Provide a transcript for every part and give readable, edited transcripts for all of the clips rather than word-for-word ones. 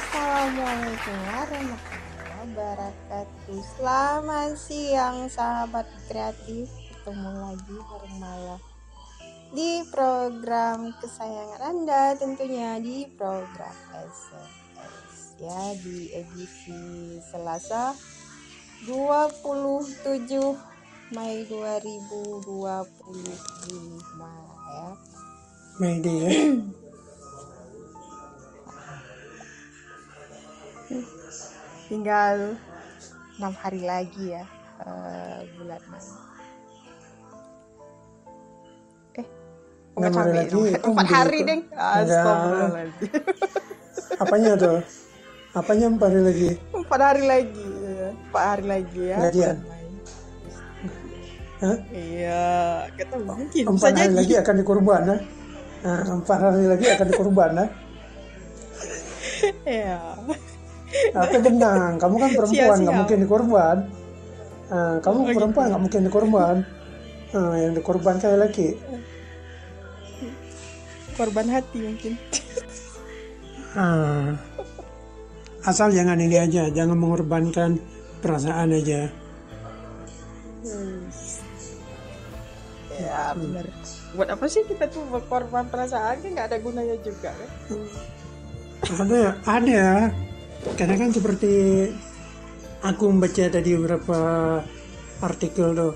Assalamualaikum warahmatullahi wabarakatuh. Selamat siang sahabat kreatif. Ketemu lagi bareng Mala di program kesayangan Anda, tentunya di program SMS ya, di edisi Selasa 27 Mai 2025 ya. Mei ya. Tinggal 6 hari lagi ya, bulan Mei. 6 hari lagi itu 4 hari deh. Astagfirullahaladzim. Apanya tuh? Apanya 4 hari lagi? 4 hari lagi. 4 hari lagi ya. Gajian? Hah? Iya, kita mungkin 4 hari lagi akan dikurban ya? 4 hari lagi akan dikurban ya? Iya. Tapi benang, kamu kan perempuan, nggak mungkin dikurban. Kamu perempuan nggak mungkin dikurban. Yang dikurban kayak laki. Korban hati mungkin. Asal jangan ini aja, jangan mengorbankan perasaan aja. Ya benar. Buat apa sih kita tuh berkorban perasaan, kan nggak ada gunanya juga kan? Ada. Karena kan seperti aku membaca tadi beberapa artikel tuh,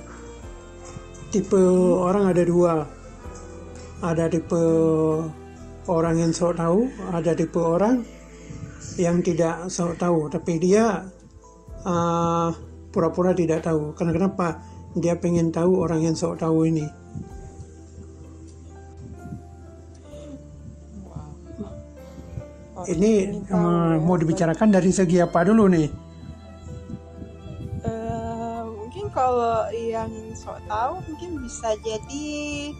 tipe orang ada dua. Ada tipe orang yang sok tahu, ada tipe orang yang tidak sok tahu, tapi dia pura-pura tidak tahu. Karena kenapa? Dia pengen tahu orang yang sok tahu ini. Ini mau dibicarakan dari segi apa dulu nih? Mungkin kalau yang sok tahu mungkin bisa jadi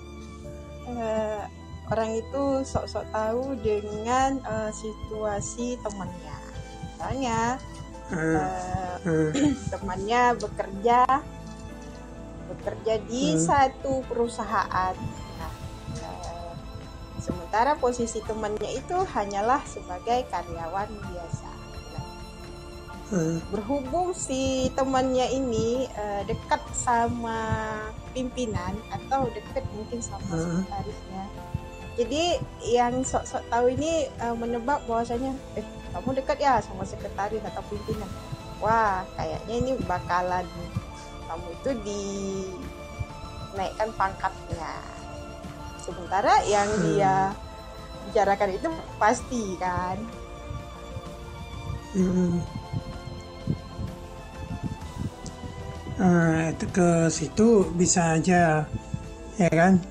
orang itu sok-sok tahu dengan situasi temannya. Misalnya temannya bekerja di satu perusahaan. Nah, sementara posisi temannya itu hanyalah sebagai karyawan biasa. Berhubung si temannya ini dekat sama pimpinan atau dekat mungkin sama sekretarisnya, jadi yang sok-sok tahu ini menebak bahwasanya kamu dekat ya sama sekretaris atau pimpinan, wah kayaknya ini bakalan kamu itu dinaikkan pangkatnya. Sementara yang dia bicarakan itu pasti kan. Itu ke situ bisa aja ya kan,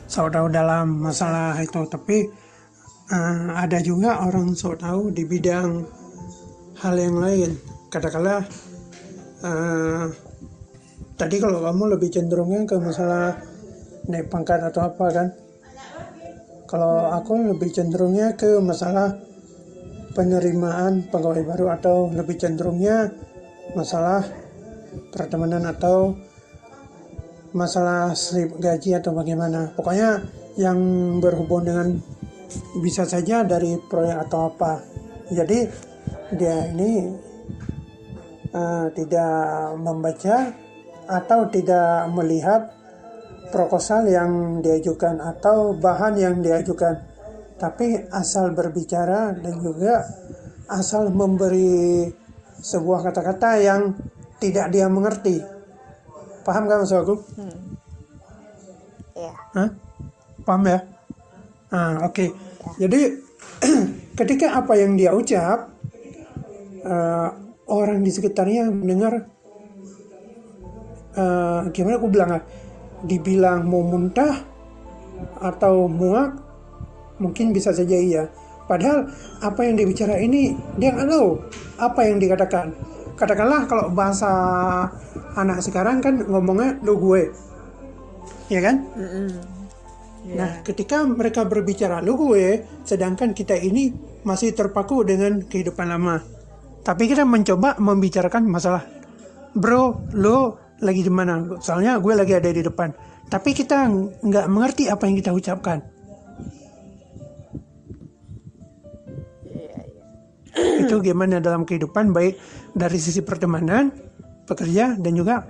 sok tahu dalam masalah itu. Tapi ada juga orang sok tahu di bidang hal yang lain. Katakanlah tadi kalau kamu lebih cenderungnya ke masalah naik pangkat atau apa kan, kalau aku lebih cenderungnya ke masalah penerimaan pegawai baru, atau lebih cenderungnya masalah pertemanan atau masalah slip gaji atau bagaimana. Pokoknya yang berhubung dengan, bisa saja dari proyek atau apa. Jadi dia ini tidak membaca atau tidak melihat proposal yang diajukan atau bahan yang diajukan, tapi asal berbicara dan juga asal memberi sebuah kata-kata yang tidak dia mengerti. Paham kan maksud aku? Ya. Paham ya? Oke. Jadi ketika apa yang dia ucap, orang di sekitarnya mendengar, gimana aku bilang, dibilang mau muntah atau muak, mungkin bisa saja iya. Padahal apa yang dia bicara ini dia nggak tahu apa yang dikatakan. Katakanlah kalau bahasa anak sekarang kan ngomongnya lu gue, ya kan? Nah, ketika mereka berbicara lu gue, sedangkan kita ini masih terpaku dengan kehidupan lama. Tapi kita mencoba membicarakan masalah, bro, lu lagi di mana? Soalnya gue lagi ada di depan. Tapi kita nggak mengerti apa yang kita ucapkan. Iya. Itu itu gimana dalam kehidupan, baik dari sisi pertemanan, pekerja, dan juga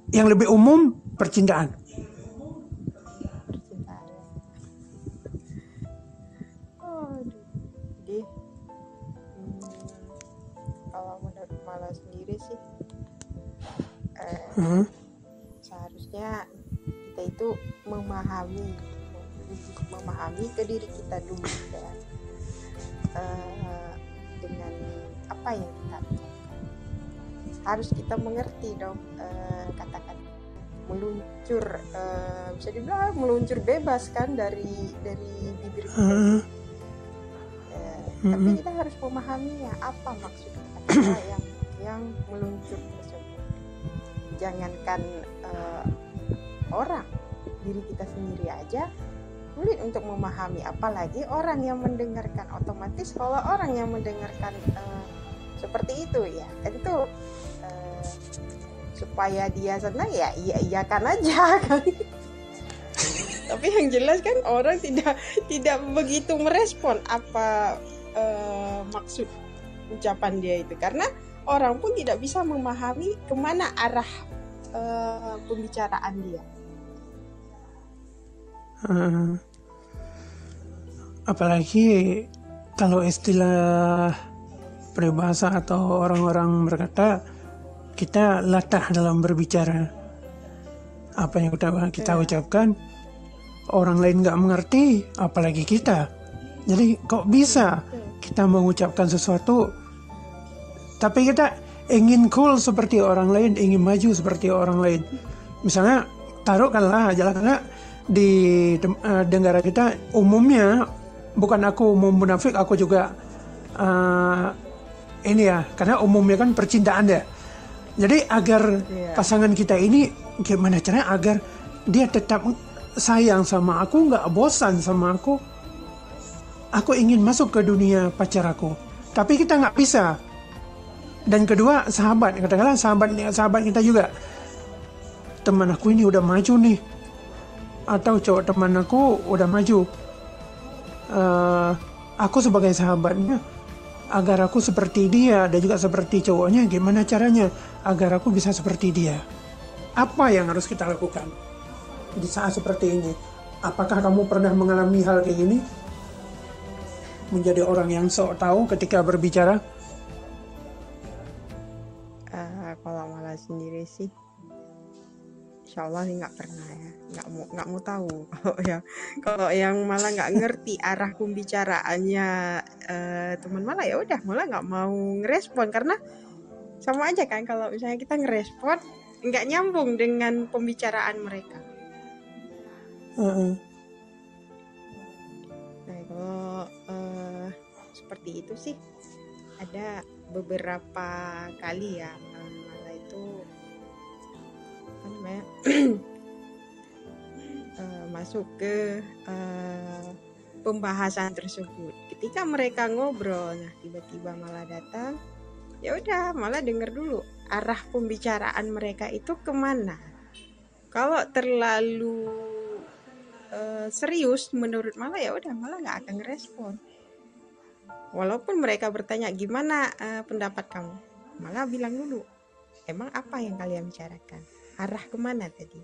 yang lebih umum percintaan. Percintaan. Aduh. Jadi kalau menurut Mala sendiri sih seharusnya kita itu memahami ke diri kita dulu ya. Dengan apa yang kita ucapkan harus kita mengerti dong, kata-kata meluncur, bisa dibilang meluncur bebas kan dari bibir kita. Tapi kita harus memahaminya apa maksud kata-kata yang meluncur tersebut. Jangankan orang, diri kita sendiri aja sulit untuk memahami, apalagi orang yang mendengarkan. Otomatis kalau orang yang mendengarkan seperti itu ya tentu supaya dia senang ya iya-iyakan aja kan. Tapi yang jelas kan orang tidak begitu merespon apa maksud ucapan dia itu, karena orang pun tidak bisa memahami kemana arah pembicaraan dia. Apalagi kalau istilah peribahasa atau orang-orang berkata, kita latah dalam berbicara. Apa yang kita ucapkan orang lain nggak mengerti, apalagi kita. Jadi kok bisa kita mengucapkan sesuatu tapi kita ingin cool seperti orang lain, ingin maju seperti orang lain. Misalnya taruhkanlah jalannya di negara kita umumnya, bukan aku mau munafik, aku juga ini ya, karena umumnya kan percintaan ya. Jadi agar pasangan kita ini gimana caranya agar dia tetap sayang sama aku, nggak bosan sama aku ingin masuk ke dunia pacar aku, tapi kita nggak bisa. Dan kedua, sahabat, katakanlah sahabat kita juga, teman aku ini udah maju nih, atau cowok teman aku udah maju, aku sebagai sahabatnya, agar aku seperti dia dan juga seperti cowoknya, gimana caranya agar aku bisa seperti dia? Apa yang harus kita lakukan di saat seperti ini? Apakah kamu pernah mengalami hal kayak gini? Menjadi orang yang sok tahu ketika berbicara? Kalau Malah sendiri sih, insya Allah nih nggak pernah ya, nggak mau tahu. Kalau yang malah nggak ngerti arah pembicaraannya teman Malah, ya udah Malah nggak mau ngerespon, karena sama aja kan kalau misalnya kita ngerespon nggak nyambung dengan pembicaraan mereka. Nah kalau seperti itu sih ada beberapa kali ya Malah itu apa namanya masuk ke pembahasan tersebut. Ketika mereka ngobrol, nah tiba-tiba Malah datang, ya udah Malah denger dulu arah pembicaraan mereka itu kemana. Kalau terlalu serius menurut Malah, ya udah Malah nggak akan ngerespon. Walaupun mereka bertanya gimana pendapat kamu, Malah bilang dulu, emang apa yang kalian bicarakan, arah kemana tadi.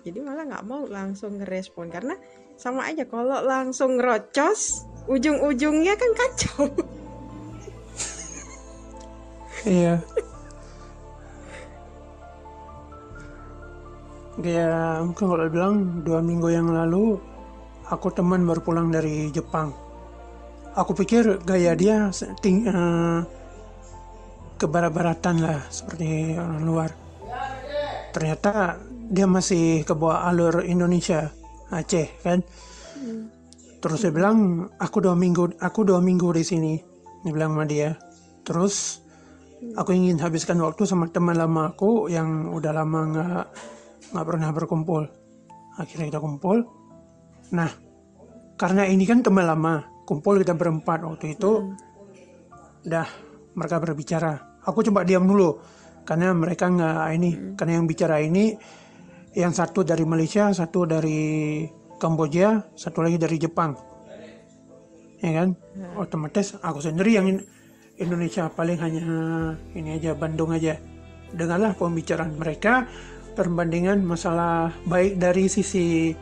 Jadi Malah nggak mau langsung ngerespon, karena sama aja kalau langsung ngerocos, ujung-ujungnya kan kacau. Iya. Kayak mungkin kalau bilang 2 minggu yang lalu, aku teman baru pulang dari Jepang. Aku pikir gaya dia kebarat-baratan lah, seperti orang luar. Ternyata dia masih ke bawah alur Indonesia, Aceh kan. Terus dia bilang, aku 2 minggu di sini. Dia bilang sama dia. Terus aku ingin habiskan waktu sama teman lama aku yang udah lama nggak pernah berkumpul. Akhirnya kita kumpul. Nah, karena ini kan teman lama, kumpul kita berempat waktu itu. Dah mereka berbicara. Aku coba diam dulu karena mereka nggak ini. Karena yang bicara ini, yang satu dari Malaysia, satu dari Kamboja, satu lagi dari Jepang. ya kan? Otomatis aku sendiri yang Indonesia paling hanya ini aja, Bandung aja. Dengarlah pembicaraan mereka, perbandingan masalah baik dari sisi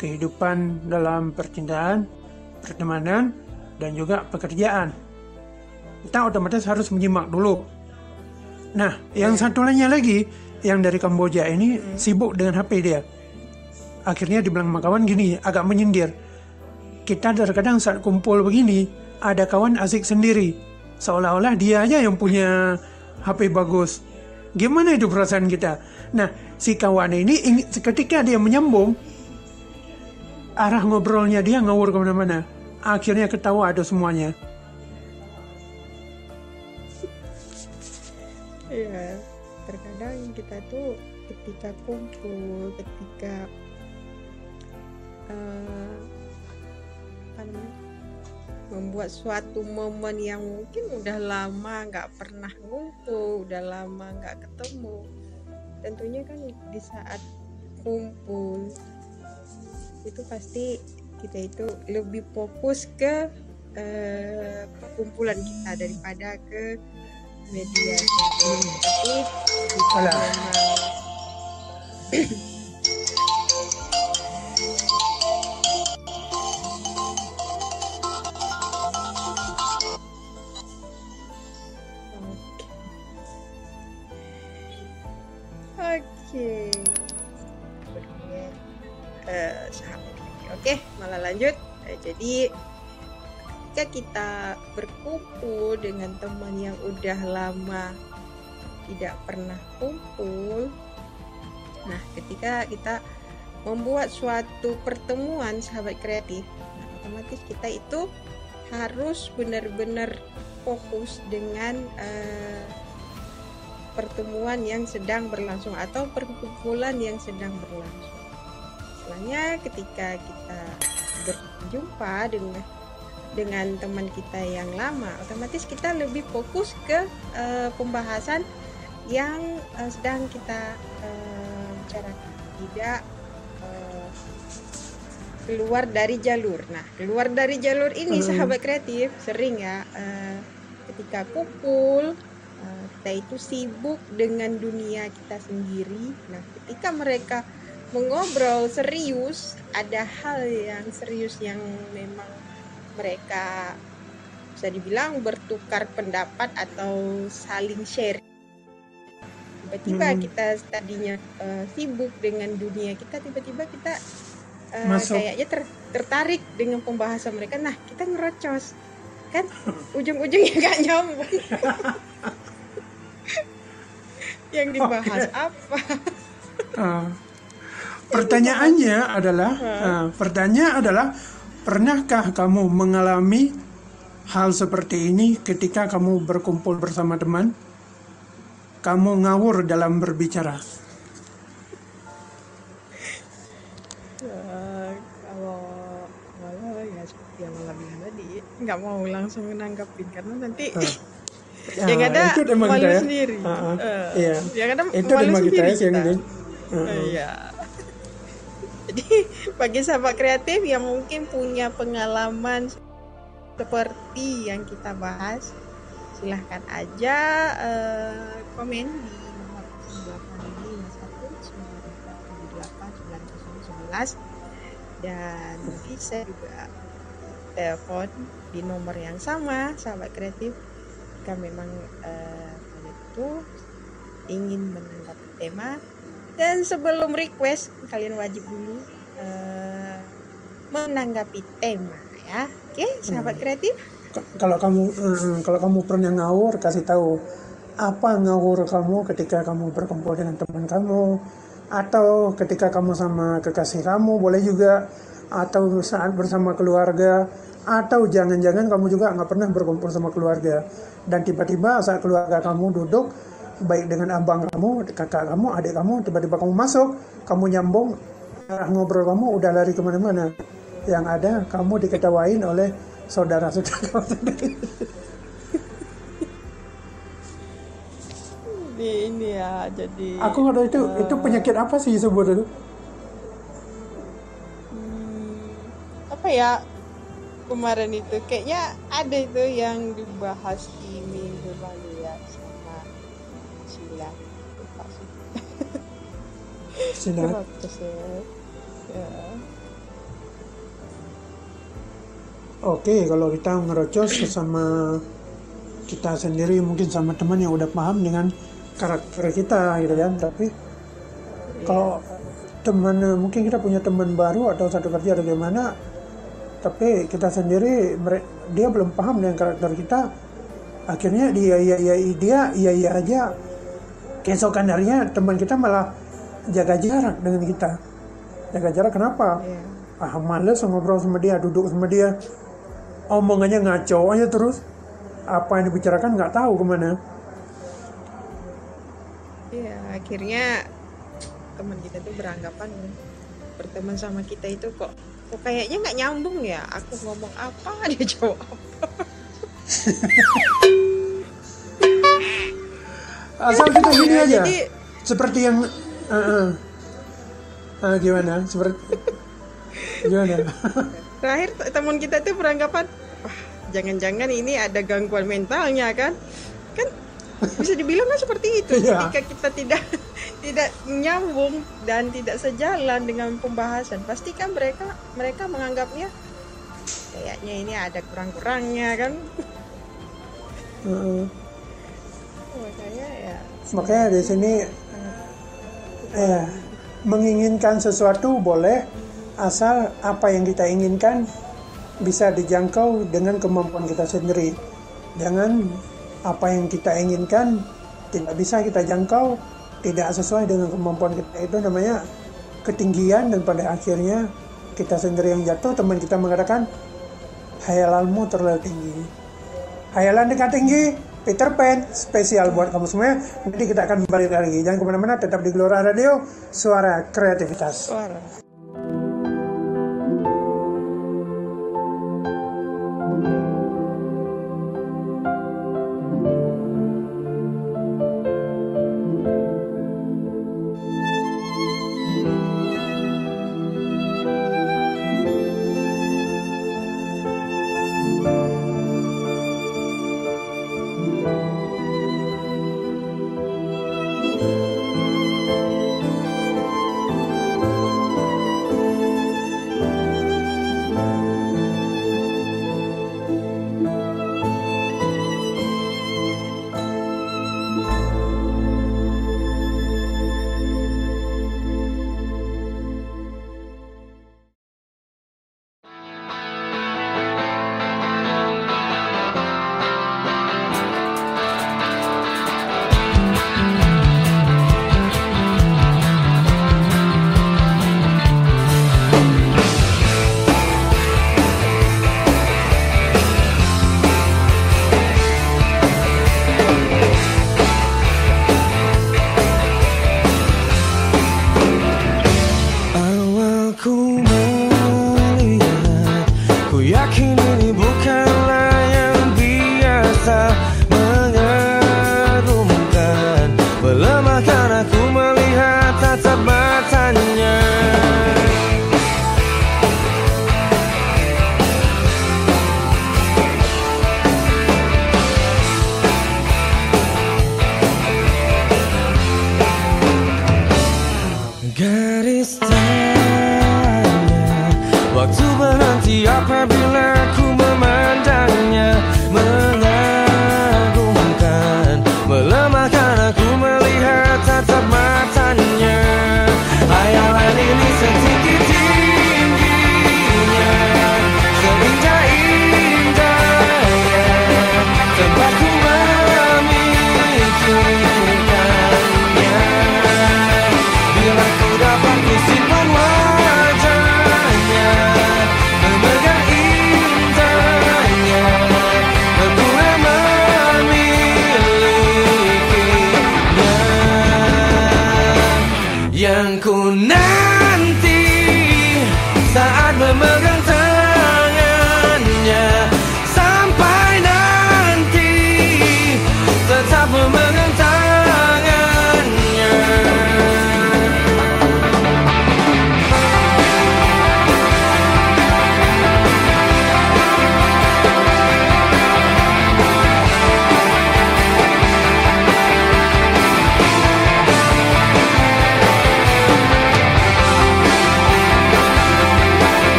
kehidupan dalam percintaan, pertemanan, dan juga pekerjaan. Kita otomatis harus menyimak dulu. Nah, yang satu lainnya lagi, yang dari Kamboja ini sibuk dengan HP dia. Akhirnya dibilang sama kawan gini, agak menyindir. Kita terkadang saat kumpul begini, ada kawan asik sendiri. Seolah-olah dia aja yang punya HP bagus. Gimana itu perasaan kita? Nah, si kawan ini ketika dia menyambung, arah ngobrolnya dia ngawur kemana-mana. Akhirnya ketawa ada semuanya. Iya, terkadang kita tuh ketika kumpul, ketika membuat suatu momen yang mungkin udah lama nggak pernah ngumpul, udah lama nggak ketemu, tentunya kan di saat kumpul itu pasti kita itu lebih fokus ke perkumpulan kita daripada ke media sosial. Tapi jika memang sahabat. Oke, malah lanjut. Jadi ketika kita berkumpul dengan teman yang udah lama tidak pernah kumpul, nah ketika kita membuat suatu pertemuan sahabat kreatif, nah, otomatis kita itu harus benar-benar fokus dengan pertemuan yang sedang berlangsung atau perkumpulan yang sedang berlangsung. Misalnya ketika kita berjumpa dengan teman kita yang lama, otomatis kita lebih fokus ke pembahasan yang sedang kita bicarakan, tidak keluar dari jalur. Nah, keluar dari jalur ini sahabat kreatif sering ya ketika kumpul kita itu sibuk dengan dunia kita sendiri. Nah, ketika mereka mengobrol serius, ada hal yang serius yang memang mereka bisa dibilang bertukar pendapat atau saling share. Tiba-tiba kita tadinya sibuk dengan dunia kita, tiba-tiba kita kayaknya tertarik dengan pembahasan mereka. Nah, kita ngerocos kan, ujung-ujungnya gak nyambung. Yang dibahas apa? Pertanyaannya adalah, pernahkah kamu mengalami hal seperti ini ketika kamu berkumpul bersama teman? Kamu ngawur dalam berbicara. Kalau ya seperti yang malam tadi, nggak mau langsung menanggapin karena nanti yang ada malu kita, sendiri. Iya. Yang ada itu malu sendiri kita. Iya. Jadi bagi sahabat kreatif yang mungkin punya pengalaman seperti yang kita bahas, silahkan aja komen di nomor 0851 dan bisa juga telepon di nomor yang sama sahabat kreatif jika memang kalian itu ingin menanggapi tema. Dan sebelum request, kalian wajib dulu menanggapi tema ya. Oke, sahabat kreatif. Kalau kamu pernah ngawur, kasih tahu apa ngawur kamu ketika kamu berkumpul dengan teman kamu, atau ketika kamu sama kekasih kamu, boleh juga, atau saat bersama keluarga, atau jangan-jangan kamu juga nggak pernah berkumpul sama keluarga, dan tiba-tiba saat keluarga kamu duduk baik dengan abang kamu, kakak kamu, adik kamu, tiba-tiba kamu masuk, kamu nyambung, ngobrol kamu udah lari kemana-mana. Yang ada kamu diketawain oleh saudara-saudara sendiri. Ini ya, jadi aku nggak tahu itu penyakit apa sih sebut itu? Apa ya? kemarin itu kayaknya ada itu yang dibahas di minggu lalu ya sama Sila. Lupa sih. Sinar. Kenapa sih? Ya. Oke, kalau kita ngerocos sesama kita sendiri, mungkin sama teman yang udah paham dengan karakter kita gitu kan. Tapi kalau teman, mungkin kita punya teman baru atau satu kerja atau gimana, tapi kita sendiri dia belum paham dengan karakter kita, akhirnya dia iya aja. Keesokan harinya teman kita malah jaga jarak dengan kita. Jaga jarak kenapa? Iya. Males ngobrol sama dia, duduk sama dia, omongannya ngaco aja terus. Apa yang dibicarakan nggak tahu kemana. Iya, akhirnya teman kita tuh beranggapan berteman sama kita itu kok kayaknya nggak nyambung ya. Aku ngomong apa dia jawab apa. Asal kita gini Ya, aja. jadi Seperti yang gimana? Gimana? terakhir teman kita tuh beranggapan, wah jangan-jangan ini ada gangguan mentalnya kan bisa dibilang kan seperti itu. Iya. Ketika kita tidak nyambung dan tidak sejalan dengan pembahasan, pasti kan mereka menganggapnya kayaknya ini ada kurang-kurangnya kan. Makanya di sini menginginkan sesuatu boleh, asal apa yang kita inginkan bisa dijangkau dengan kemampuan kita sendiri. Jangan apa yang kita inginkan tidak bisa kita jangkau, tidak sesuai dengan kemampuan kita, itu namanya ketinggian, dan pada akhirnya kita sendiri yang jatuh. Teman kita mengatakan, hayalanmu terlalu tinggi. Hayalan dekat tinggi, Peter Pan, spesial buat kamu semua. Nanti kita akan balik lagi. Jangan kemana-mana, tetap di Gelora Radio, suara kreativitas. Suara.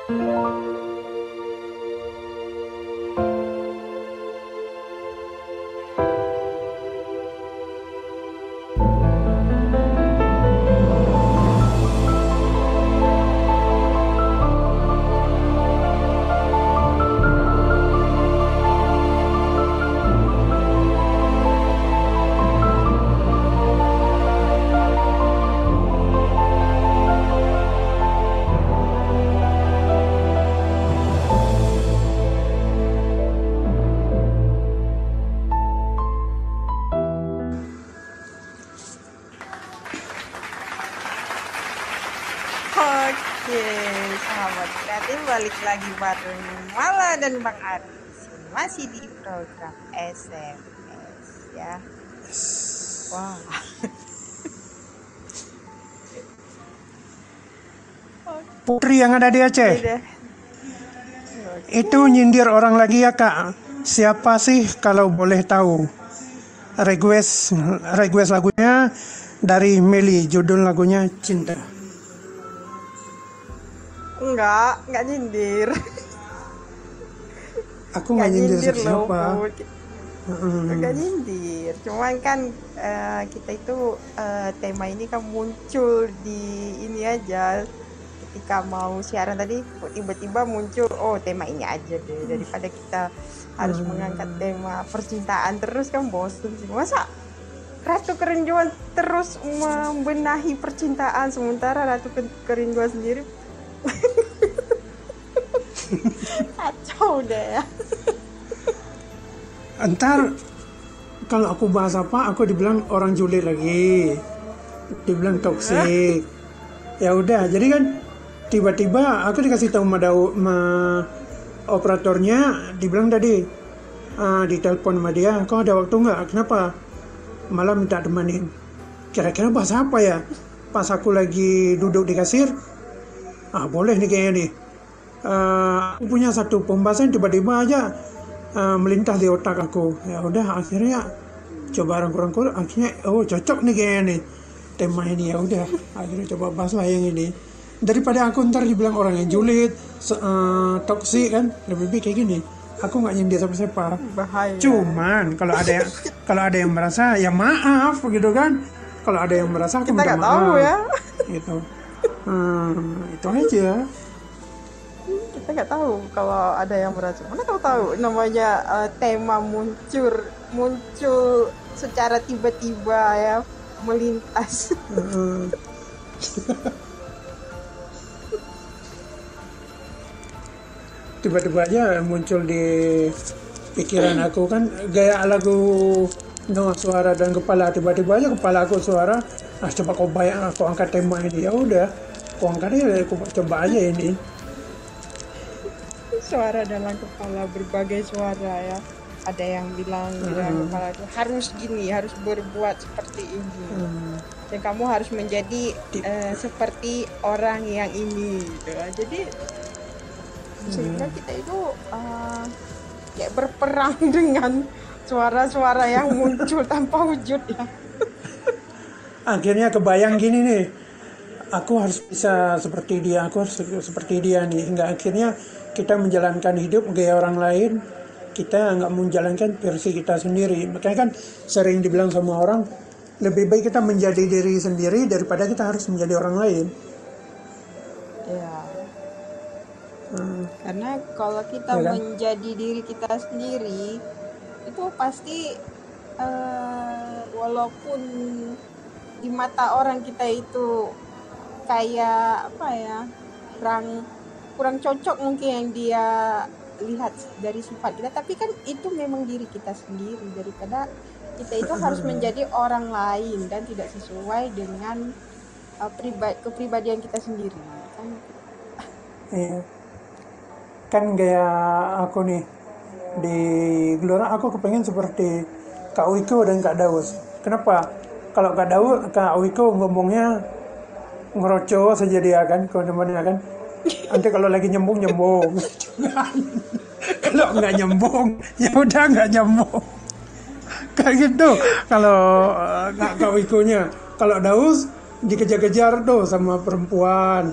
Oke, sahabat kreatif, balik lagi bareng Mala dan Bang Aris. Masih di program SMS ya. Wah. Putri yang ada di Aceh. Udah. Itu nyindir orang lagi ya Kak. Siapa sih kalau boleh tahu? Request lagunya dari Meli, judul lagunya Cinta. Enggak nyindir. Aku nggak nyindir siapa. Enggak nyindir. Cuman kan kita itu tema ini kan muncul di ini aja. Ketika mau siaran tadi tiba-tiba muncul, oh tema ini aja deh, daripada kita harus mengangkat tema percintaan terus kan bosan sih. Masa Ratu Kerinduan terus membenahi percintaan sementara Ratu Kerinduan sendiri kacau deh ya. Entar kalau aku bahas apa, aku dibilang orang julid lagi, dibilang toksik. Ya udah, jadi kan tiba-tiba aku dikasih tahu sama operatornya, dibilang tadi ditelepon sama dia, kau ada waktu nggak? Kenapa? Malah minta temenin. Kira-kira bahas apa ya? Pas aku lagi duduk di kasir, boleh nih kayaknya nih. Aku punya satu pembahasan tiba-tiba aja melintas di otak aku. Ya udah, akhirnya coba rangkul-rangkul, akhirnya cocok nih kayaknya nih tema ini. Ya udah, akhirnya coba bahas lah yang ini. Daripada aku ntar dibilang orang yang julid, toksik kan, lebih baik kayak gini. Aku nggak nyindir siapa-siapa. Bahaya. Cuman kalau ada yang merasa, ya maaf gitu kan. Kalau ada yang merasa, aku Kita minta nggak maaf. tahu ya. Gitu. Itu aja. Kita nggak tahu kalau ada yang merasa. Mana tahu namanya tema muncul secara tiba-tiba ya, melintas. Tiba-tiba aja muncul di pikiran aku kan gaya lagu Noah Suara dan Kepala. Tiba-tiba aja kepala aku suara, coba kau bayang, aku angkat tema ini. Ya udah, aku angkat aja, aku coba aja ini. Suara dalam kepala, berbagai suara ya. Ada yang bilang di dalam kepala itu harus gini, harus berbuat seperti ini. Dan kamu harus menjadi seperti orang yang ini gitu. Jadi sehingga kita itu kayak berperang dengan suara-suara yang muncul tanpa wujud ya. Akhirnya kebayang gini nih, aku harus bisa seperti dia, aku harus seperti dia nih. Hingga akhirnya kita menjalankan hidup gaya orang lain, kita nggak menjalankan versi kita sendiri. Makanya kan sering dibilang sama orang, lebih baik kita menjadi diri sendiri daripada kita harus menjadi orang lain. Ya. Karena kalau kita menjadi diri kita sendiri, itu pasti walaupun di mata orang kita itu kayak apa ya, kurang cocok mungkin yang dia lihat dari sifat kita, tapi kan itu memang diri kita sendiri. Daripada kita itu harus menjadi orang lain dan tidak sesuai dengan kepribadian kita sendiri kan. Iya. Kan gaya aku nih di Gelora, aku kepengen seperti Kak Wiko dan Kak Daus. Kenapa? Kalau Kak Wiko ngomongnya ngeroco saja dia kan, teman-temannya kan. Nanti kalau lagi nyembung. Kalau nggak nyembung, ya udah nggak nyembung. Kayak gitu. Kalau Kak Wikonya, kalau Daus dikejar-kejar tuh sama perempuan.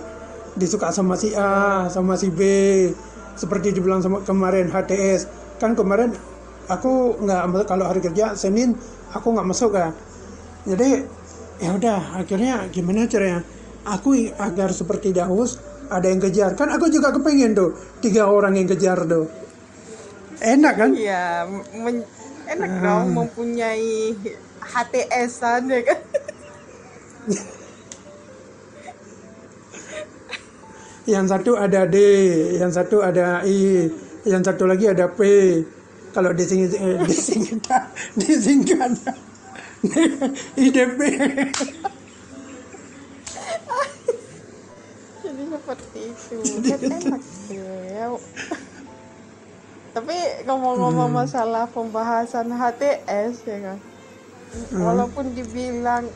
disuka sama si A, sama si B, seperti dibilang sama kemarin HTS. Kan kemarin aku nggak, kalau hari kerja Senin aku nggak masuk kan. Jadi ya udah, akhirnya gimana caranya aku agar seperti Daus ada yang kejar. Kan aku juga kepengen tuh 3 orang yang kejar tuh. Enak kan? Iya, enak dong mempunyai HTS-an ya kan. Yang satu ada D, yang satu ada I, yang satu lagi ada P. Kalau disingkat IDP. Jadi seperti itu. Kan enak ya. Tapi ngomong-ngomong masalah pembahasan HTS ya kan. Walaupun dibilang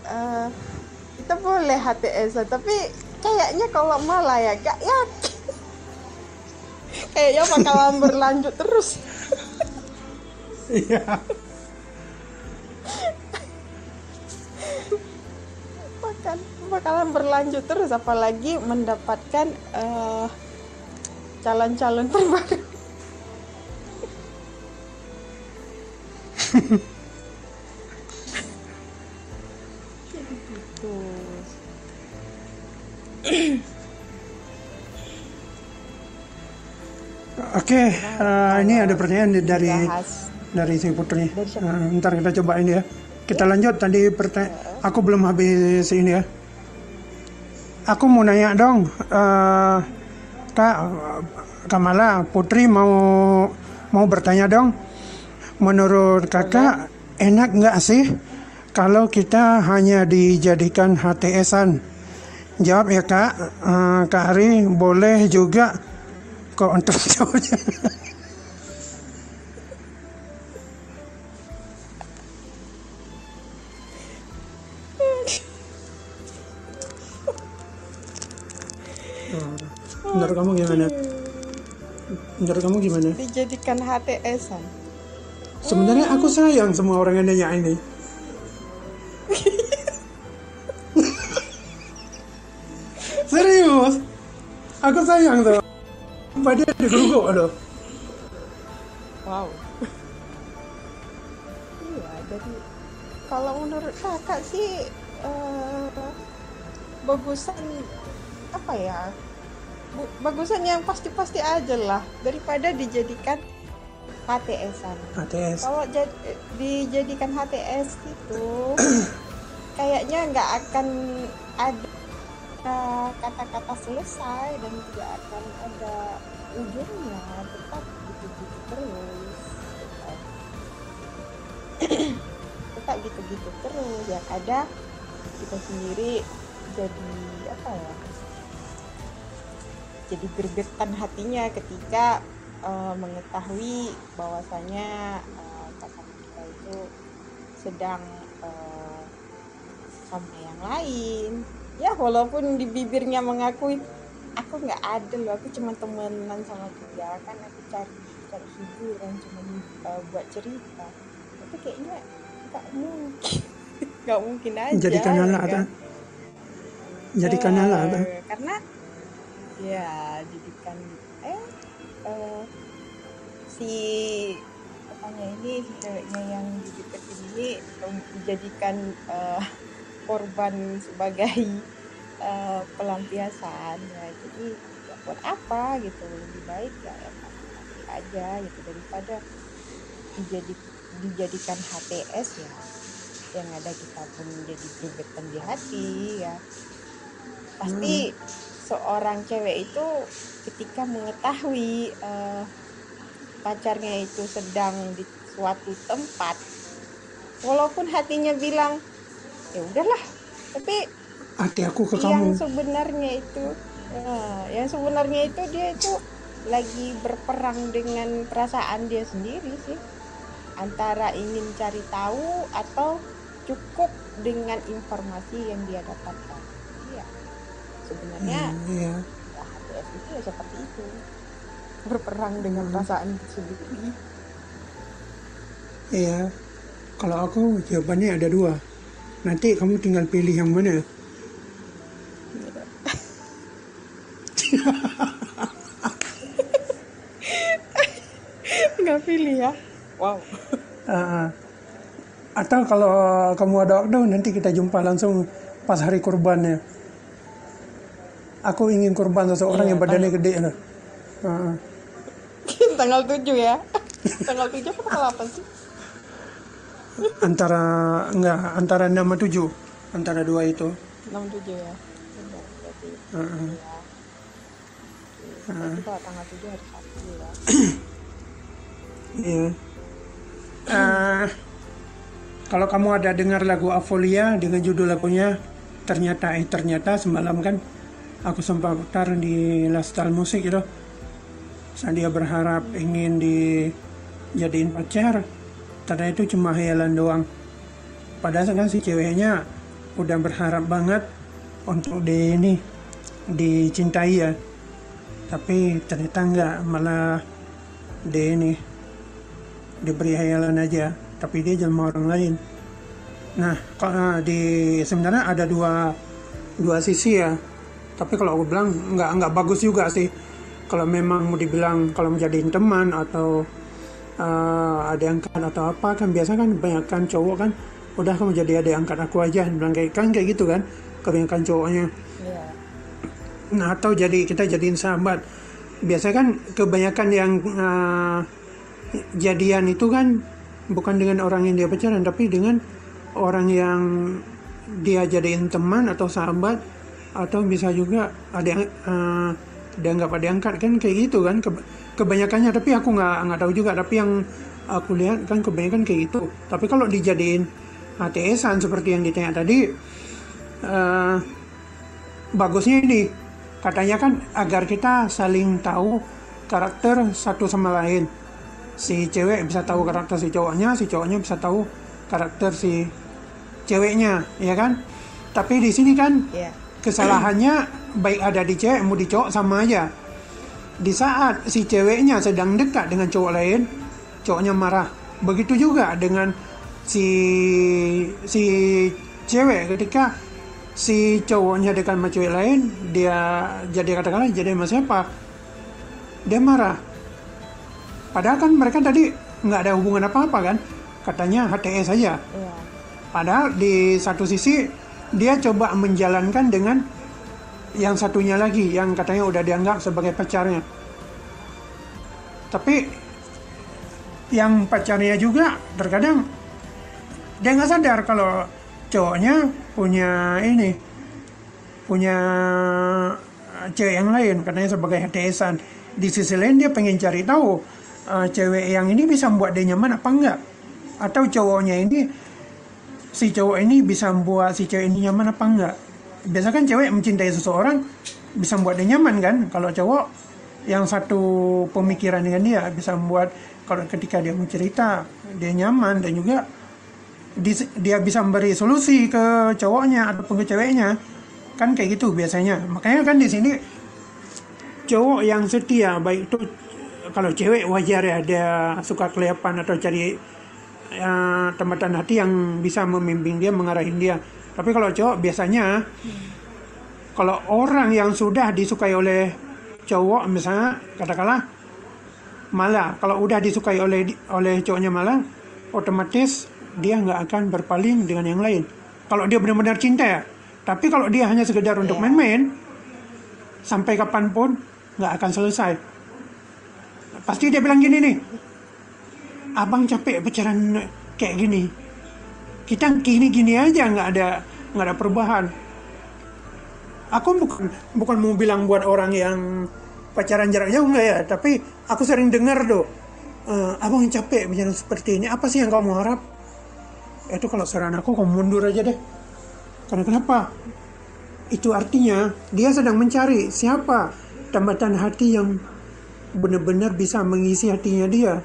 kita boleh HTS, tapi kayaknya kalau malah ya gak yakin. Kayaknya bakalan berlanjut terus. Iya. Bakalan berlanjut terus, apalagi mendapatkan calon-calon terbaru. Jadi gitu. Oke, ini ada pertanyaan dari Bahas. si Putri. Dari siapa? Ntar kita cobain ya. Kita lanjut tadi aku belum habis ini ya. Aku mau nanya dong, Kak Kamala, Putri mau bertanya dong. Menurut kakak enak nggak sih kalau kita hanya dijadikan HTS-an? Jawab ya Kak. Kak Ari boleh juga kok untuk jawabnya. Menurut kamu gimana? Menurut kamu gimana? Dijadikan HTS-an. Sebenarnya aku sayang semua orang yang nanya ini. Serius, aku sayang tuh. Padahal digeruguk aduh. Wow. Iya, jadi kalau menurut kakak sih bagusan apa ya? Bagusan yang pasti-pasti aja lah daripada dijadikan HTS-an. HTS. Kalau dijadikan HTS itu kayaknya nggak akan ada kata-kata selesai dan tidak akan ada ujungnya, tetap gitu-gitu terus. Tetap gitu-gitu terus, yang ada kita sendiri jadi apa ya? Jadi gregetan hatinya ketika mengetahui bahwasanya pasangan kita itu sedang sama yang lain. Ya walaupun di bibirnya mengakui aku nggak ada loh, aku cuma temenan sama dia, kan aku cari hiburan, cuma buat cerita. Tapi kayaknya nggak mungkin aja. Jadikan alat kan? Jadikan alat kan? Karena ya jadikan si apanya ini, si ceweknya yang dideketin ini dijadikan korban sebagai pelampiasan ya, jadi ya buat apa gitu, lebih baik ya mati aja gitu daripada dijadikan HTS ya, yang ada kita pun jadi gregetan di hati ya. Pasti seorang cewek itu ketika mengetahui pacarnya itu sedang di suatu tempat, walaupun hatinya bilang ya udahlah, tapi hati aku ke yang kamu. Yang sebenarnya itu dia itu lagi berperang dengan perasaan dia sendiri sih, antara ingin cari tahu atau cukup dengan informasi yang dia dapatkan. Iya, sebenarnya Iya. HTS itu ya seperti itu, berperang dengan perasaan sendiri. Iya. Kalau aku jawabannya ada 2. Nanti kamu tinggal pilih yang mana. terpilih ya. Wow. Ah, atau kalau kamu ada waktu nanti kita jumpa langsung pas hari kurbannya. Aku ingin kurban seseorang Iya, yang badannya gede lah. Tanggal 7 ya. Tanggal 7 apa tanggal 8 sih? Antara 6 sama 7, antara dua itu. 6-7 ya. Benar, berarti. Heeh. Ya. Berarti kalau tanggal 7 hari Sabtu ya. Iya. Kalau kamu ada dengar lagu Avolia dengan judul lagunya ternyata semalam kan aku sempat putar di Lifestyle Musik itu. Saat dia berharap ingin dijadiin pacar, ternyata itu cuma hayalan doang. Padahal kan si ceweknya udah berharap banget untuk dicintai ya. Tapi ternyata enggak, malah diberi hayalan aja, tapi dia jelma orang lain. Nah, sebenarnya ada dua sisi ya. Tapi kalau aku bilang nggak bagus juga sih. Kalau memang mau dibilang kalau menjadiin teman atau adik angkat atau apa, kan biasa kan kebanyakan cowok kan udah kamu jadi adik angkat aku aja, bilang kayak gitu kan kebanyakan cowoknya. Iya. Nah, atau kita jadiin sahabat. Biasanya kan kebanyakan yang jadian itu kan bukan dengan orang yang dia pacaran, tapi dengan orang yang dia jadiin teman atau sahabat, atau bisa juga dianggap ada angkat kan kayak gitu kan kebanyakannya. Tapi aku nggak tahu juga, tapi yang aku lihat kan kebanyakan kayak gitu. Tapi kalau dijadiin HTS-an seperti yang ditanya tadi, bagusnya ini katanya kan agar kita saling tahu karakter satu sama lain. Si cewek bisa tahu karakter si cowoknya bisa tahu karakter si ceweknya, ya kan? Tapi di sini kan kesalahannya baik ada di cewek mau di cowok sama aja. Di saat si ceweknya sedang dekat dengan cowok lain, cowoknya marah. Begitu juga dengan si cewek ketika si cowoknya dekat sama cewek lain, dia jadi katakanlah jadi sama siapa, dia marah. Padahal kan mereka tadi nggak ada hubungan apa-apa kan, katanya HTS saja. Padahal di satu sisi dia coba menjalankan dengan yang satunya lagi yang katanya udah dianggap sebagai pacarnya. Tapi yang pacarnya juga terkadang dia nggak sadar kalau cowoknya punya cewek yang lain katanya sebagai HTS-an. Di sisi lain dia pengen cari tahu cewek yang ini bisa membuat dia nyaman apa enggak, atau si cowok ini bisa membuat si cewek ini nyaman apa enggak. Biasa kan cewek mencintai seseorang bisa membuat dia nyaman kan. Kalau cowok yang satu pemikiran dengan dia bisa membuat kalau ketika dia mau cerita dia nyaman, dan juga dia bisa memberi solusi ke cowoknya ataupun ke ceweknya kan kayak gitu biasanya. Makanya kan di sini cowok yang setia, baik itu kalau cewek wajar ya dia suka kelayapan atau cari tempatan hati yang bisa membimbing dia, mengarahin dia. Tapi kalau cowok biasanya kalau orang yang sudah disukai oleh cowok, misalnya katakanlah malah, kalau udah disukai oleh cowoknya malah, otomatis dia nggak akan berpaling dengan yang lain. Kalau dia benar-benar cinta ya. Tapi kalau dia hanya sekedar untuk main-main, sampai kapanpun nggak akan selesai. Pasti dia bilang gini nih, abang capek pacaran kayak gini. Kita gini aja nggak ada perubahan. Aku bukan mau bilang buat orang yang pacaran jarak jauh enggak ya, tapi aku sering dengar abang capek pacaran seperti ini. Apa sih yang kamu harap? Itu kalau saran aku kamu mundur aja deh. Karena kenapa? Itu artinya dia sedang mencari siapa tambatan hati yang benar-benar bisa mengisi hatinya dia.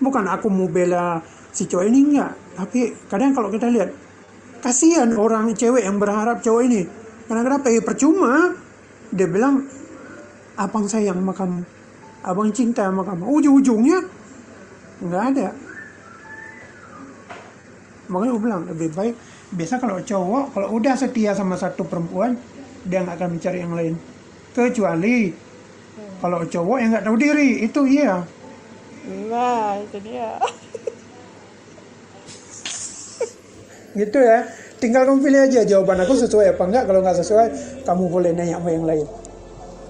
Bukan aku mau bela si cowok ini, enggak. Tapi kadang kalau kita lihat, kasihan orang cewek yang berharap cowok ini. Karena kenapa? Percuma. Dia bilang, abang sayang sama kamu, abang cinta sama kamu. Ujung-ujungnya nggak ada. Makanya aku bilang lebih baik. Biasa kalau cowok, kalau udah setia sama satu perempuan, dia nggak akan mencari yang lain. Kecuali kalau cowok yang nggak tahu diri, itu iya. Nah, itu dia. Gitu ya. Tinggal kamu pilih aja jawaban aku sesuai apa enggak. Kalau nggak sesuai, kamu boleh nanya sama yang lain.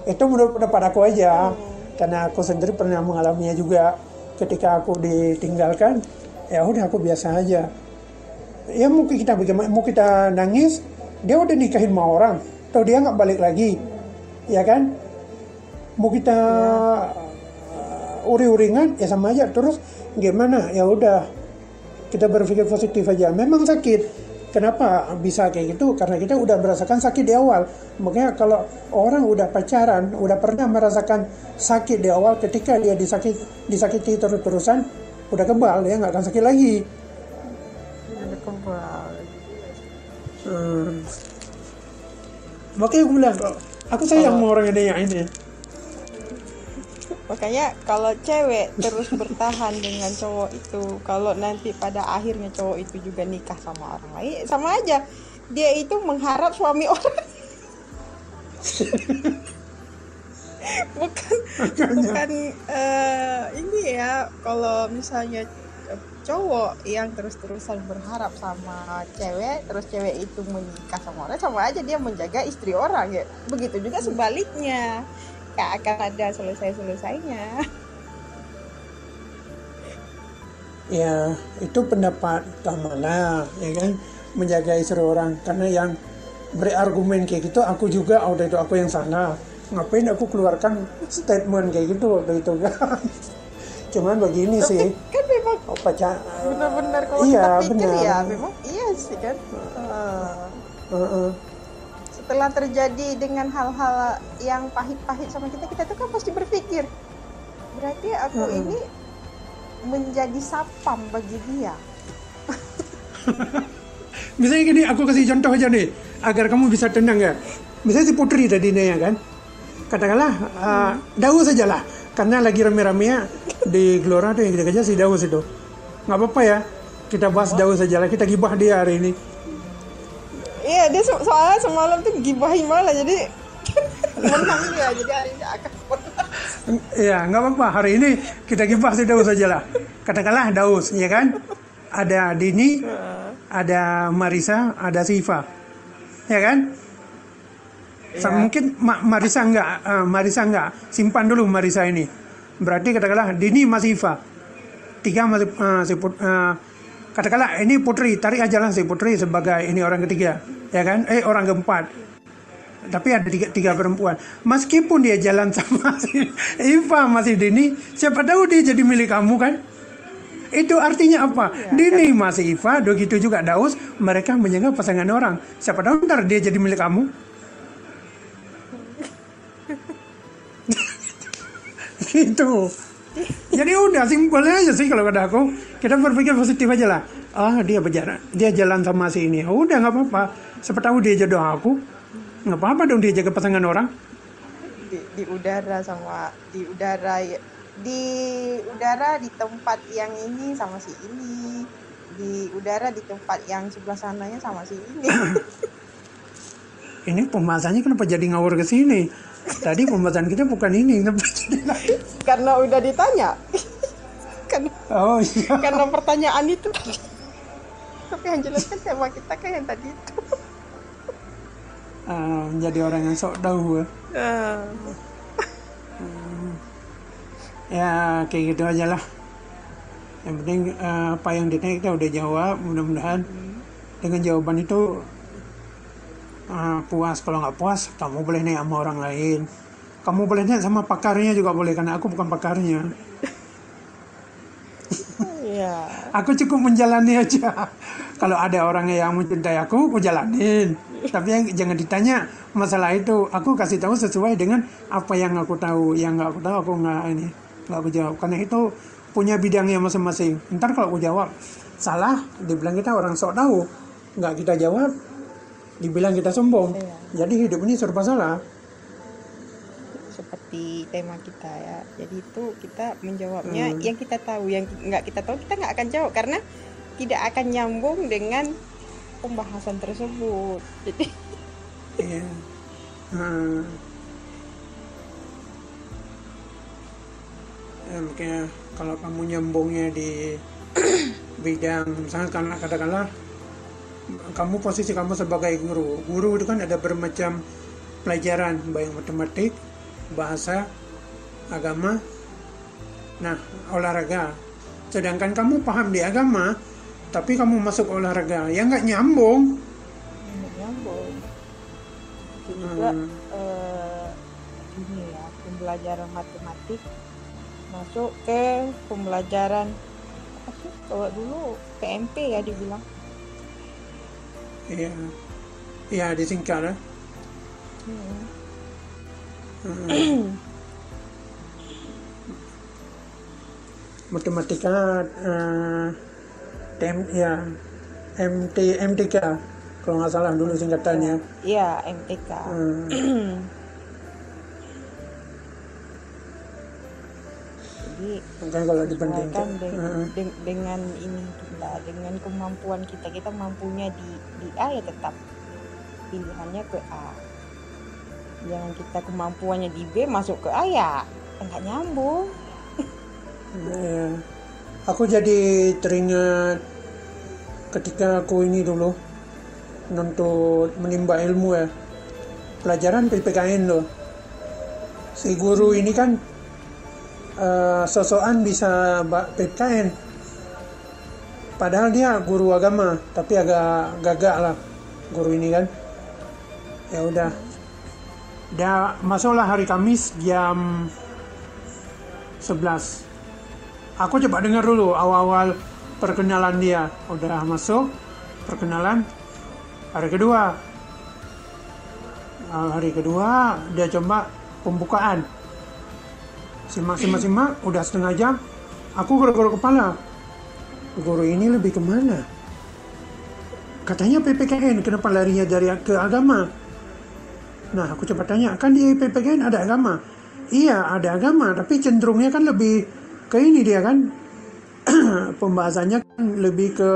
Itu menurut pendapat aku aja. Karena aku sendiri pernah mengalaminya juga. Ketika aku ditinggalkan, ya udah aku biasa aja. Ya mungkin kita bagaimana, mau kita nangis, dia udah nikahin sama orang, atau dia nggak balik lagi, ya kan? Mau kita uri-uringan, ya sama aja. Terus gimana? Ya udah, kita berpikir positif aja. Memang sakit. Kenapa bisa kayak gitu? Karena kita udah merasakan sakit di awal. Makanya kalau orang udah pacaran, udah pernah merasakan sakit di awal, ketika dia disakiti terus-terusan, udah kebal, dia nggak akan sakit lagi. Udah kebal. Makanya aku bilang, aku sayang sama orang yang nanya ini. Makanya kalau cewek terus bertahan dengan cowok itu, kalau nanti pada akhirnya cowok itu juga nikah sama orang lain, sama aja. Dia itu mengharap suami orang. bukan ini ya, kalau misalnya cowok yang terus-terusan berharap sama cewek, terus cewek itu menikah sama orang, sama aja dia menjaga istri orang ya. Begitu juga sebaliknya. Gak akan ada selesai-selesainya. Ya, itu pendapat mana, ya kan? Menjaga istri orang. Karena yang berargumen kayak gitu, aku juga, udah itu aku yang salah. Ngapain aku keluarkan statement kayak gitu waktu itu kan? Cuman begini Tapi sih. kan memang benar-benar kalau kita pikir ya, memang iya sih kan. Setelah terjadi dengan hal-hal yang pahit-pahit sama kita tuh kan pasti berpikir, berarti aku ini menjadi sapam bagi dia. Misalnya gini, aku kasih contoh aja nih, agar kamu bisa tenang ya. Misalnya si Putri tadi ya kan, katakanlah Daus saja lah, karena lagi rame-ramenya di Gelora tuh yang kita kejar si Daus itu. Nggak apa-apa ya, kita bahas Daus saja lah, kita gibah dia hari ini. Iya, dia soalnya semalam tuh gibahin malah, jadi menang dia, jadi hari ini akan menang. Iya, nggak apa-apa, hari ini kita gibah si Daus saja lah. Katakanlah Daus, ya kan? Ada Dini, ada Marisa, ada Siva, ya kan? Mungkin Marisa enggak, simpan dulu Marisa ini. Berarti katakanlah Dini masih Siva, tiga masih katakanlah ini Putri, tarik aja lah si Putri sebagai ini orang ketiga, ya kan? Orang keempat. Tapi ada tiga perempuan. Meskipun dia jalan sama si Iva masih Dini, siapa tahu dia jadi milik kamu kan? Itu artinya apa? Ya, Dini kan? Masih Iva, begitu juga Daus, mereka menjaga pasangan orang. Siapa tahu ntar dia jadi milik kamu. Gitu. Jadi udah simpel aja sih kalau kata aku. Kita berpikir positif aja lah. Dia jalan sama si ini. Udah nggak apa-apa. Siapa tahu dia jodoh aku. Nggak apa-apa dong dia jaga pasangan orang. Di udara di tempat yang ini sama si ini. Di udara di tempat yang sebelah sananya sama si ini. Ini pembahasannya kenapa jadi ngawur ke sini? Tadi pembahasan kita bukan ini. Karena udah ditanya. Iya. Karena pertanyaan itu. Tapi yang jelas kan tema kita kan yang tadi itu. Menjadi orang yang sok tahu. Ya kayak gitu aja lah. Yang penting apa yang ditanya kita udah jawab. Mudah-mudahan dengan jawaban itu puas. Kalau nggak puas, kamu boleh nanya sama orang lain. Kamu boleh nanya sama pakarnya juga boleh, karena aku bukan pakarnya. Iya. Aku cukup menjalani aja. Kalau ada orang yang mencintai aku jalanin. Tapi jangan ditanya masalah itu. Aku kasih tahu sesuai dengan apa yang aku tahu. Yang nggak aku tahu aku nggak aku jawab. Karena itu punya bidangnya masing-masing. Ntar kalau aku jawab salah, dibilang kita orang sok tahu. Nggak kita jawab, dibilang kita sombong. Iya. Jadi hidup ini serba salah. Seperti tema kita ya. Jadi itu kita menjawabnya yang kita tahu, yang nggak kita tahu kita nggak akan jawab karena tidak akan nyambung dengan pembahasan tersebut. Jadi iya. Makanya kalau kamu nyambungnya di bidang, misalnya karena katakanlah kamu posisi kamu sebagai guru itu kan ada bermacam pelajaran, baik matematik, bahasa, agama, nah olahraga. Sedangkan kamu paham di agama, tapi kamu masuk olahraga, ya nggak nyambung. Nggak nyambung. Itu juga ini ya, pembelajaran matematik masuk ke pembelajaran apa sih? Kalau dulu PMP ya dibilang. Iya, ya disingkat lah. Matematika ya MTK kalau nggak salah dulu singkatannya. Iya, MTK. Jadi Makanya kalau dibandingkan dengan ini kita, dengan kemampuan kita mampunya di A ya tetap pilihannya ke A. Jangan kita kemampuannya di B masuk ke A ya nggak nyambung. ya. Aku jadi teringat ketika aku ini dulu nuntut menimba ilmu ya, pelajaran PPKN loh. Si guru ini kan sosokan bisa PPKN, padahal dia guru agama, tapi agak gagak lah guru ini kan. Ya udah, dia masuklah hari Kamis jam 11. Aku coba dengar dulu awal-awal perkenalan dia. Udah masuk perkenalan. Hari kedua dia coba pembukaan. Simak, udah setengah jam. Aku garuk-garuk kepala. Guru ini lebih kemana? Katanya PPKN, kenapa larinya dari ke agama? Nah, aku coba tanya, kan di PPKN ada agama? Iya, ada agama, tapi cenderungnya kan lebih ke ini dia kan. Pembahasannya kan lebih ke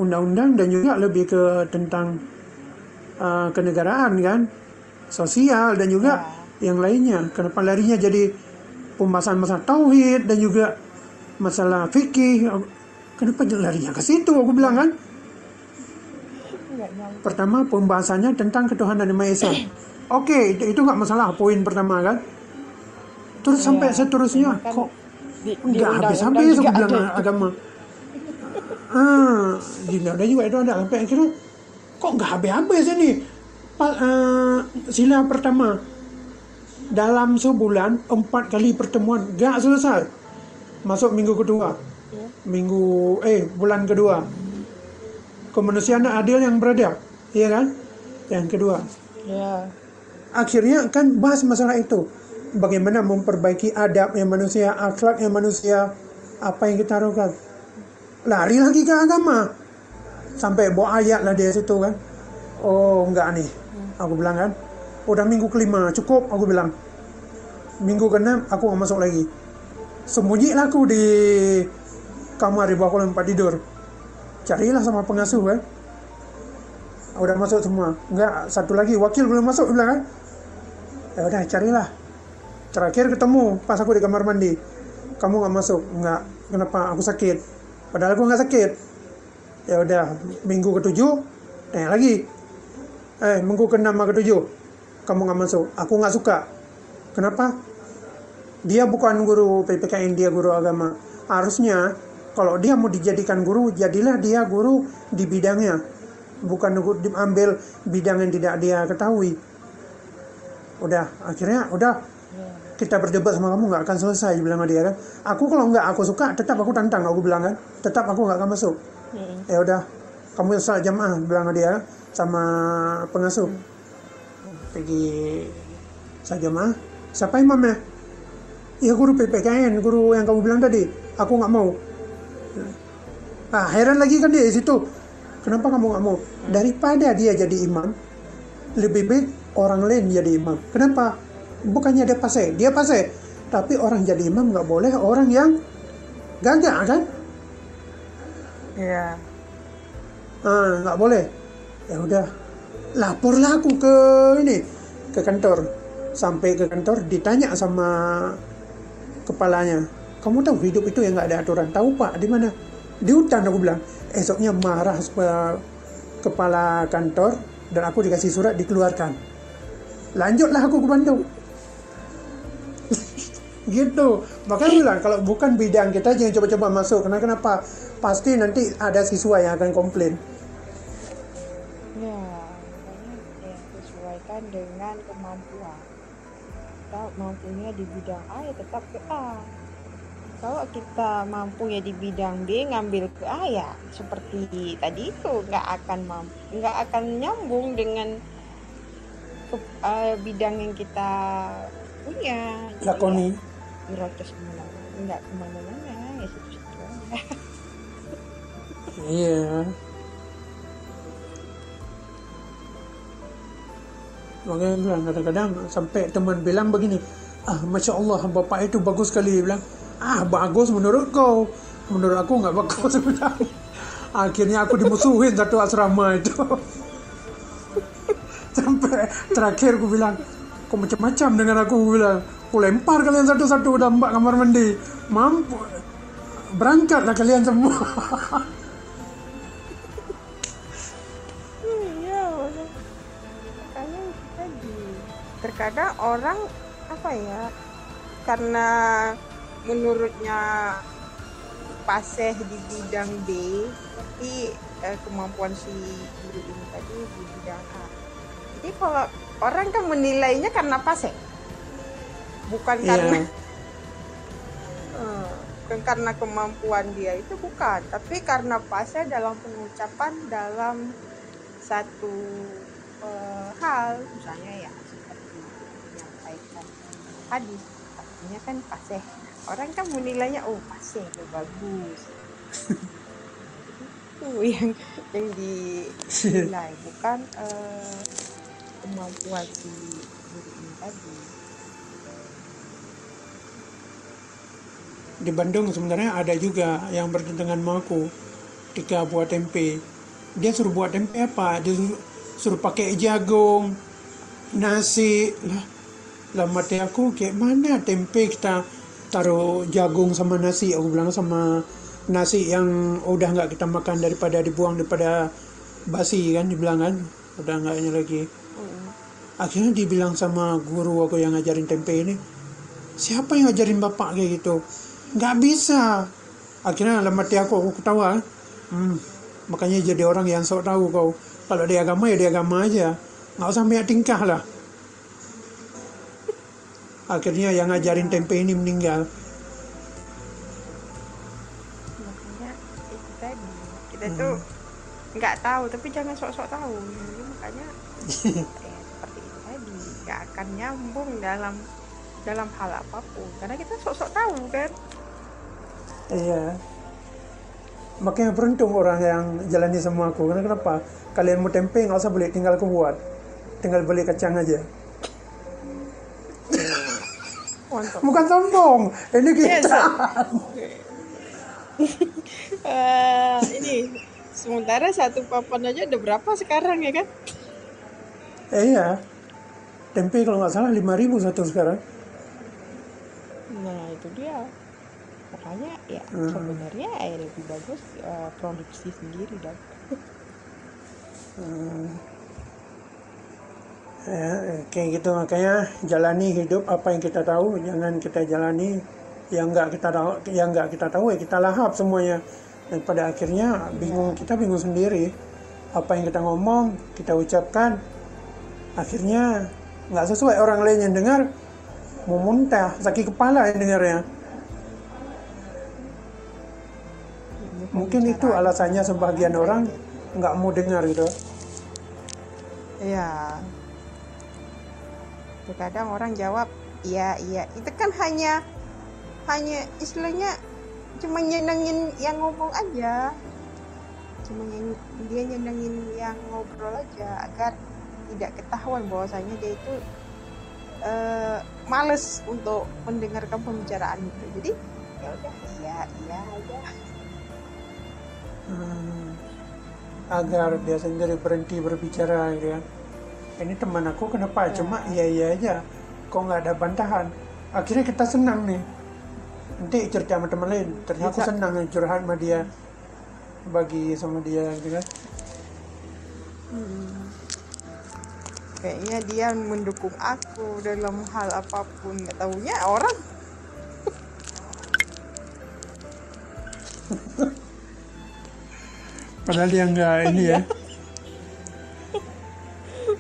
undang-undang dan juga lebih ke tentang kenegaraan kan, sosial dan juga yang lainnya. Kenapa larinya jadi pembahasan masalah tauhid dan juga masalah fikih? Kenapa larinya ke situ? Aku bilang kan. Pertama pembahasannya tentang ketuhanan Yang Maha Esa. Oke, itu nggak masalah, poin pertama kan. Terus sampai seterusnya kok nggak habis-habis aku bilang agama. Di undang juga itu ada, sampai akhirnya kok nggak habis-habis ini. Sila pertama, dalam sebulan 4 kali pertemuan nggak selesai. Masuk minggu kedua, bulan kedua, kemanusiaan adil yang beradab, iya kan? Yang kedua, akhirnya kan bahas masalah itu, bagaimana memperbaiki adab yang manusia, akhlak yang manusia, apa yang kita lakukan. Lari lagi ke agama, sampai bawa ayat lah dia situ kan. Oh enggak nih, aku bilang kan, udah minggu kelima cukup, aku bilang. Minggu keenam aku nggak masuk lagi. Sembunyilah aku di kamar di bawah tempat tidur. Carilah sama pengasuh kan. Udah masuk semua. Enggak, satu lagi wakil belum masuk, bilang kan. Ya udah carilah. Terakhir ketemu pas aku di kamar mandi. Kamu nggak masuk? Enggak. Kenapa? Aku sakit. Padahal aku nggak sakit. Ya udah, minggu ke-7 tanya lagi. Minggu ke-6 sama ke-7 kamu nggak masuk. Aku nggak suka. Kenapa? Dia bukan guru PPKN, dia guru agama. Harusnya kalau dia mau dijadikan guru, jadilah dia guru di bidangnya, bukan diambil bidang yang tidak dia ketahui. Udah, akhirnya kita berdebat sama kamu nggak akan selesai, bilang dia kan. Aku kalau nggak aku suka, tetap aku tantang, aku bilang kan, tetap aku nggak akan masuk. Ya udah, kamu salat jamaah, bilang dia sama pengasuh. Pergi salat jamaah. Siapa imamnya? Ya guru PPKN, guru yang kamu bilang tadi. Aku nggak mau. Heran lagi kan dia di situ. Kenapa kamu nggak mau? Daripada dia jadi imam, lebih baik orang lain jadi imam. Kenapa? Bukannya dia fase, tapi orang jadi imam nggak boleh orang yang gagak kan? Iya. Nggak boleh. Ya udah, laporlah aku ke kantor. Sampai ke kantor ditanya sama kepalanya, kamu tahu hidup itu yang nggak ada aturan. Tahu Pak, di mana? Di hutan, aku bilang. Esoknya marah kepala kantor dan aku dikasih surat dikeluarkan. Lanjutlah aku ke Bandung. Gitu. Makanya bilang kalau bukan bidang kita jangan coba-coba masuk. Kenapa? Pasti nanti ada siswa yang akan komplain. Ya, makanya ya sesuaikan dengan kemampuan. Kita mampunya di bidang A ya tetap ke A. Kalau kita mampunya di bidang B ngambil ke A ya seperti tadi itu nggak akan nyambung dengan bidang yang kita punya. Lakoni. Ngerocos nggak kemana-mana ya situ-situ aja. Iya. Makanya bilang kadang-kadang sampai teman bilang begini, Masya Allah bapak itu bagus sekali. Dia bilang, bagus menurut kau, menurut aku nggak bagus. Akhirnya aku dimusuhin satu asrama itu. Sampai terakhir aku bilang, kok macam-macam dengan aku bilang, aku lempar kalian satu-satu udah mbak kamar mandi, mampu berangkatlah kalian semua. Iya, makanya tadi terkadang orang apa ya, karena menurutnya paseh di bidang B tapi kemampuan si guru ini tadi di bidang A. Jadi kalau orang kan menilainya karena paseh, bukan karena bukan karena kemampuan dia itu, bukan, tapi karena paseh dalam pengucapan dalam satu hal, misalnya ya seperti menyampaikan hadis, artinya kan paseh. Orang kan menilainya paseh itu bagus. Itu yang dinilai, bukan kemampuan si guru ini tadi. Di Bandung sebenarnya ada juga yang bertentangan sama aku ketika buat tempe. Dia suruh buat tempe apa? Dia suruh pakai jagung, nasi. Lah mati aku, kayak mana tempe kita taruh jagung sama nasi? Aku bilang sama nasi yang udah nggak kita makan daripada dibuang, daripada basi kan, dibilang kan udah nggaknya lagi. Akhirnya dibilang sama guru aku yang ngajarin tempe ini, siapa yang ngajarin bapak kayak gitu? Nggak bisa. Akhirnya dalam hati aku ketawa. Makanya jadi orang yang sok tahu kau. Kalau di agama ya di agama aja, nggak usah banyak tingkah lah. Akhirnya yang ngajarin tempe ini meninggal. Makanya itu tadi, kita tuh nggak tahu tapi jangan sok-sok tahu. Jadi makanya seperti itu tadi, nggak akan nyambung dalam hal apapun karena kita sok-sok tahu kan. Iya. Makanya beruntung orang yang jalani sama aku. Karena kenapa? Kalian mau tempe nggak usah beli, tinggal aku buat. Tinggal beli kacang aja. Mantap. Bukan sombong. Ini kita. Ini sementara satu papan aja udah berapa sekarang ya kan? Iya. Tempe kalau nggak salah 5.000 satu sekarang. Nah itu dia. Makanya ya sebenarnya lebih bagus produksi sendiri dan Ya, kayak gitu. Makanya jalani hidup apa yang kita tahu, jangan kita jalani yang nggak kita tahu ya kita lahap semuanya, dan pada akhirnya kita bingung sendiri apa yang kita ngomong, kita ucapkan, akhirnya nggak sesuai, orang lain yang dengar mau muntah, sakit kepala yang dengarnya. Mungkin itu alasannya sebagian orang nggak mau dengar gitu. Iya. Terkadang orang jawab iya, itu kan hanya istilahnya cuma nyenengin yang ngomong aja, dia nyenengin yang ngobrol aja agar tidak ketahuan bahwasanya dia itu males untuk mendengarkan pembicaraan itu. Jadi ya udah iya aja. Agar dia sendiri berhenti berbicara gitu ya. Ini teman aku kenapa cuma iya aja, kok nggak ada bantahan. Akhirnya kita senang nih, nanti cerita sama teman lain. Ternyata aku senang curhat sama dia, bagi sama dia gitu kan. Kayaknya dia mendukung aku dalam hal apapun. Nggak taunya orang. Padahal dia nggak ini ya.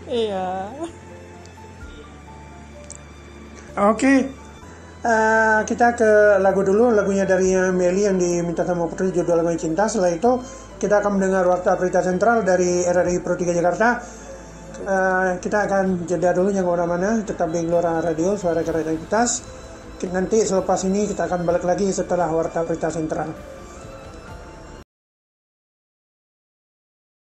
Iya. Oke. Kita ke lagu dulu, lagunya dari Meli yang diminta sama Putri, judul lagunya Cinta. Setelah itu kita akan mendengar Warta Berita Sentral dari RRI Pro 3 Jakarta. Kita akan jeda dulu, jangan kemana-mana, tetap di Gelora Radio, suara kreativitas. Nanti selepas ini kita akan balik lagi setelah Warta Berita Sentral.